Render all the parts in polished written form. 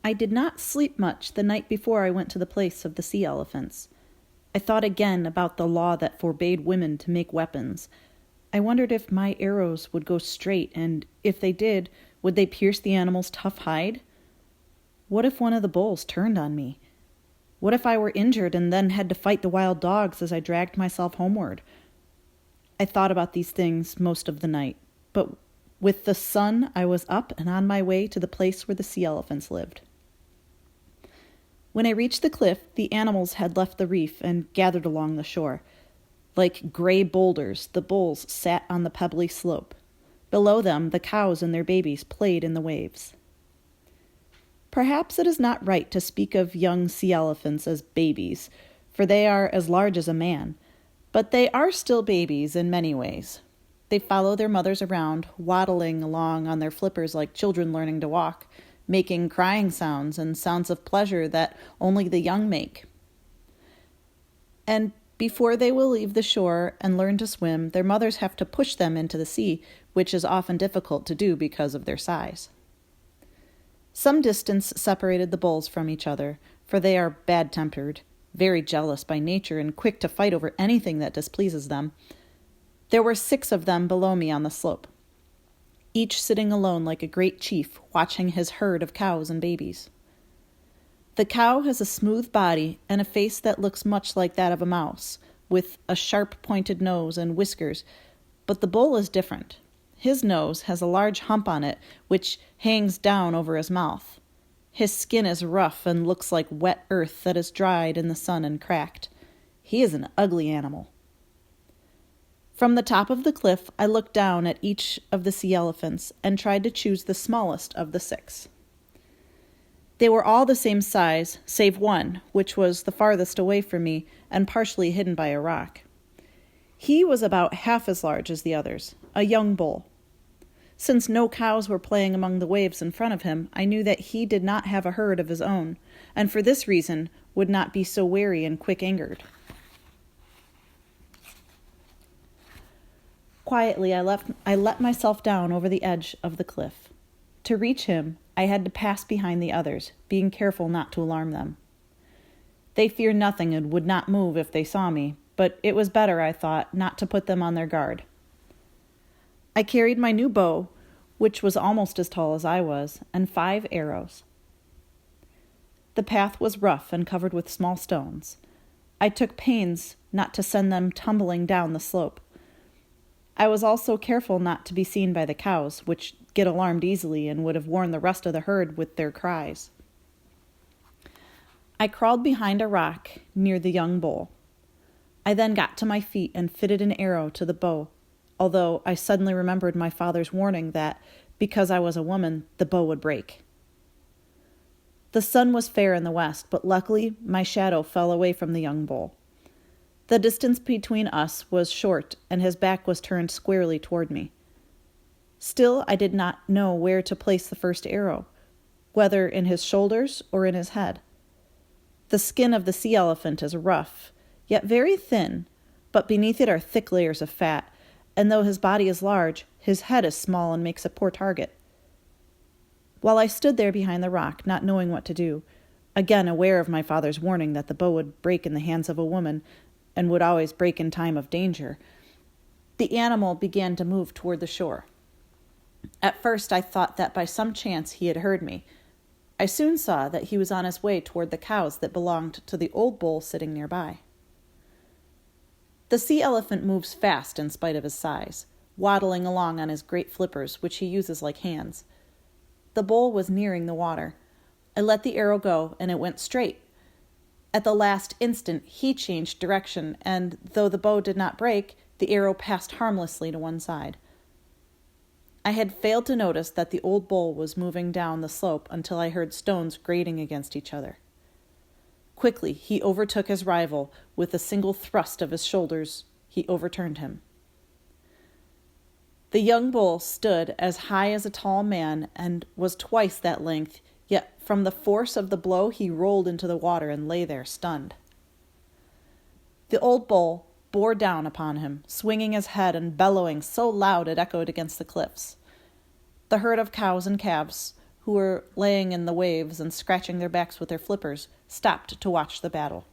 I did not sleep much the night before I went to the place of the sea elephants. I thought again about the law that forbade women to make weapons. I wondered if my arrows would go straight, and if they did, would they pierce the animal's tough hide? What if one of the bulls turned on me? What if I were injured and then had to fight the wild dogs as I dragged myself homeward? I thought about these things most of the night, but with the sun I was up and on my way to the place where the sea elephants lived. When I reached the cliff, the animals had left the reef and gathered along the shore. Like gray boulders, the bulls sat on the pebbly slope. Below them, the cows and their babies played in the waves. Perhaps it is not right to speak of young sea elephants as babies, for they are as large as a man, but they are still babies in many ways. They follow their mothers around, waddling along on their flippers like children learning to walk, making crying sounds and sounds of pleasure that only the young make. And before they will leave the shore and learn to swim, their mothers have to push them into the sea, which is often difficult to do because of their size. Some distance separated the bulls from each other, for they are bad-tempered, very jealous by nature, and quick to fight over anything that displeases them. There were 6 of them below me on the slope, each sitting alone like a great chief, watching his herd of cows and babies. The cow has a smooth body and a face that looks much like that of a mouse, with a sharp pointed nose and whiskers, but the bull is different. His nose has a large hump on it, which hangs down over his mouth. His skin is rough and looks like wet earth that is dried in the sun and cracked. He is an ugly animal. From the top of the cliff, I looked down at each of the sea elephants and tried to choose the smallest of the 6. They were all the same size, save one, which was the farthest away from me and partially hidden by a rock. He was about half as large as the others, a young bull. Since no cows were playing among the waves in front of him, I knew that he did not have a herd of his own, and for this reason would not be so wary and quick-angered. Quietly, I let myself down over the edge of the cliff. To reach him, I had to pass behind the others, being careful not to alarm them. They fear nothing and would not move if they saw me, but it was better, I thought, not to put them on their guard. I carried my new bow, which was almost as tall as I was, and 5 arrows. The path was rough and covered with small stones. I took pains not to send them tumbling down the slope. I was also careful not to be seen by the cows, which get alarmed easily and would have warned the rest of the herd with their cries. I crawled behind a rock near the young bull. I then got to my feet and fitted an arrow to the bow, although I suddenly remembered my father's warning that, because I was a woman, the bow would break. The sun was fair in the west, but luckily my shadow fell away from the young bull. The distance between us was short, and his back was turned squarely toward me. Still, I did not know where to place the first arrow, whether in his shoulders or in his head. The skin of the sea elephant is rough, yet very thin, but beneath it are thick layers of fat, and though his body is large, his head is small and makes a poor target. While I stood there behind the rock, not knowing what to do, again aware of my father's warning that the bow would break in the hands of a woman, and would always break in time of danger, the animal began to move toward the shore. At first I thought that by some chance he had heard me. I soon saw that he was on his way toward the cows that belonged to the old bull sitting nearby. The sea elephant moves fast in spite of his size, waddling along on his great flippers, which he uses like hands. The bull was nearing the water. I let the arrow go, and it went straight. At the last instant, he changed direction, and though the bow did not break, the arrow passed harmlessly to one side. I had failed to notice that the old bull was moving down the slope until I heard stones grating against each other. Quickly, he overtook his rival. With a single thrust of his shoulders, he overturned him. The young bull stood as high as a tall man and was twice that length, yet from the force of the blow he rolled into the water and lay there stunned. The old bull bore down upon him, swinging his head and bellowing so loud it echoed against the cliffs. The herd of cows and calves who were laying in the waves and scratching their backs with their flippers, stopped to watch the battle.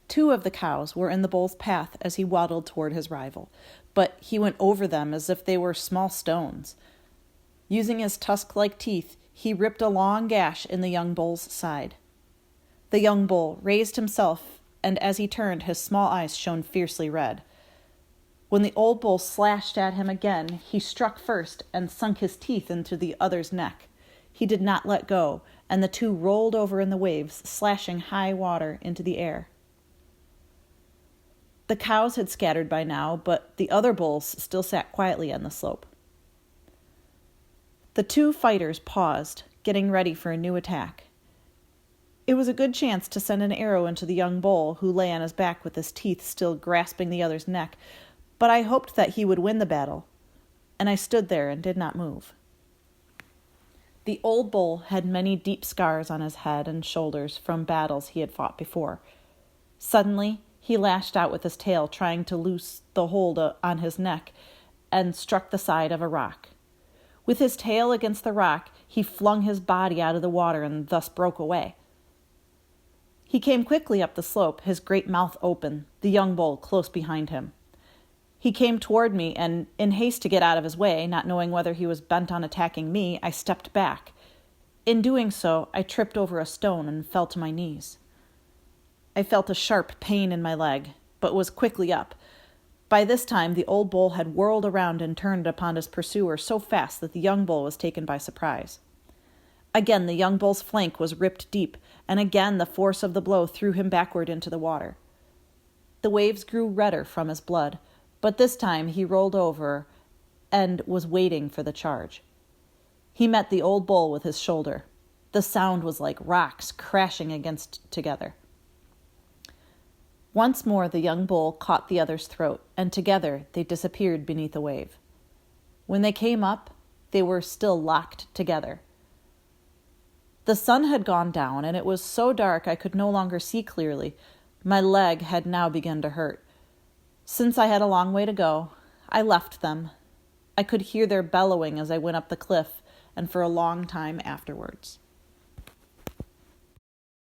2 of the cows were in the bull's path as he waddled toward his rival, but he went over them as if they were small stones. Using his tusk-like teeth, he ripped a long gash in the young bull's side. The young bull raised himself, and as he turned, his small eyes shone fiercely red. When the old bull slashed at him again, he struck first and sunk his teeth into the other's neck. He did not let go, and the 2 rolled over in the waves, slashing high water into the air. The cows had scattered by now, but the other bulls still sat quietly on the slope. The 2 fighters paused, getting ready for a new attack. It was a good chance to send an arrow into the young bull, who lay on his back with his teeth still grasping the other's neck, but I hoped that he would win the battle, and I stood there and did not move. The old bull had many deep scars on his head and shoulders from battles he had fought before. Suddenly, he lashed out with his tail, trying to loose the hold on his neck, and struck the side of a rock. With his tail against the rock, he flung his body out of the water and thus broke away. He came quickly up the slope, his great mouth open, the young bull close behind him. He came toward me, and in haste to get out of his way, not knowing whether he was bent on attacking me, I stepped back. In doing so, I tripped over a stone and fell to my knees. I felt a sharp pain in my leg, but was quickly up. By this time, the old bull had whirled around and turned upon his pursuer so fast that the young bull was taken by surprise. Again, the young bull's flank was ripped deep, and again the force of the blow threw him backward into the water. The waves grew redder from his blood, but this time he rolled over and was waiting for the charge. He met the old bull with his shoulder. The sound was like rocks crashing against together. Once more the young bull caught the other's throat, and together they disappeared beneath a wave. When they came up, they were still locked together. The sun had gone down, and it was so dark I could no longer see clearly. My leg had now begun to hurt. Since I had a long way to go, I left them. I could hear their bellowing as I went up the cliff, and for a long time afterwards.